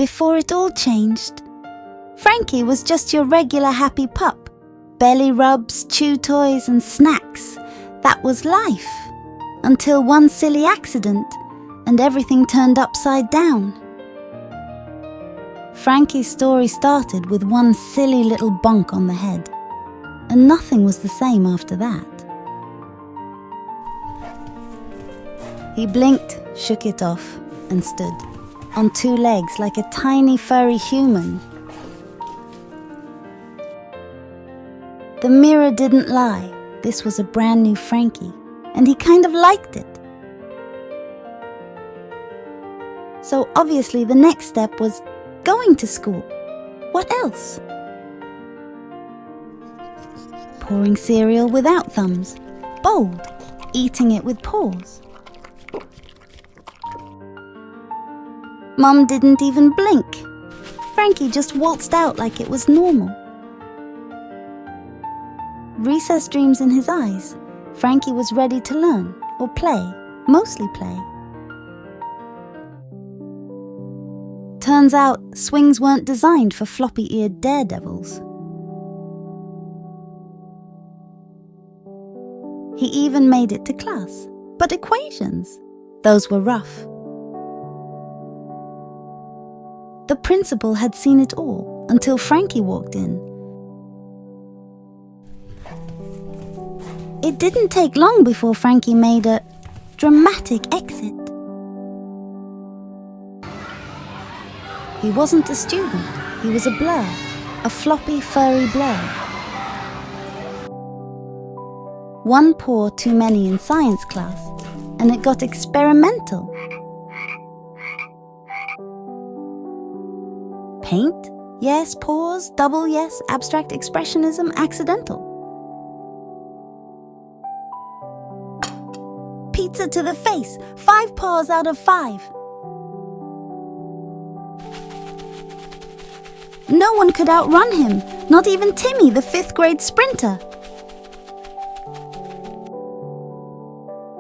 before it all changed. Frankie was just your regular happy pup. Belly rubs, chew toys and snacks. That was life. Until one silly accident and everything turned upside down. Frankie's story started with one silly little bonk on the head, and nothing was the same after that. He blinked, shook it off, and stood on two legs like a tiny furry human. The mirror didn't lie. This was a brand new Frankie, and he kind of liked it. So obviously the next step was going to school. What else? Pouring cereal without thumbs. Bold. Eating it with paws. Mum didn't even blink. Frankie just waltzed out like it was normal. Recessed dreams in his eyes, Frankie was ready to learn or play, mostly play. Turns out, swings weren't designed for floppy-eared daredevils. He even made it to class, but equations, those were rough. The principal had seen it all until Frankie walked in. It didn't take long before Frankie made a dramatic exit. He wasn't a student, he was a blur, a floppy, furry blur. One paw too many in science class, and it got experimental. Paint? Yes. Pause? Double yes. Abstract expressionism? Accidental. Pizza to the face. 5 paws out of 5. No one could outrun him, not even Timmy, the 5th grade sprinter.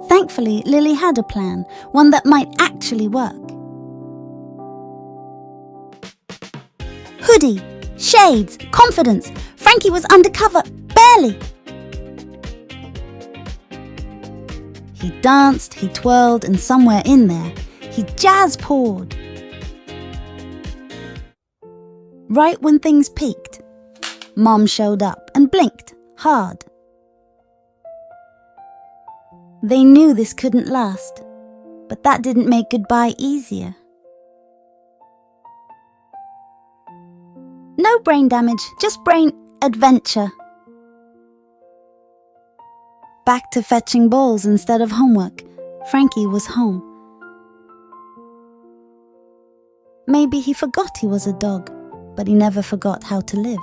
Thankfully, Lily had a plan, one that might actually work. Hoodie, shades, confidence. Frankie was undercover, barely. He danced, he twirled, and somewhere in there, he jazz-pawed. Right when things peaked, Mom showed up and blinked hard. They knew this couldn't last, but that didn't make goodbye easier. No brain damage, just brain adventure. Back to fetching balls instead of homework, Frankie was home. Maybe he forgot he was a dog, but he never forgot how to live.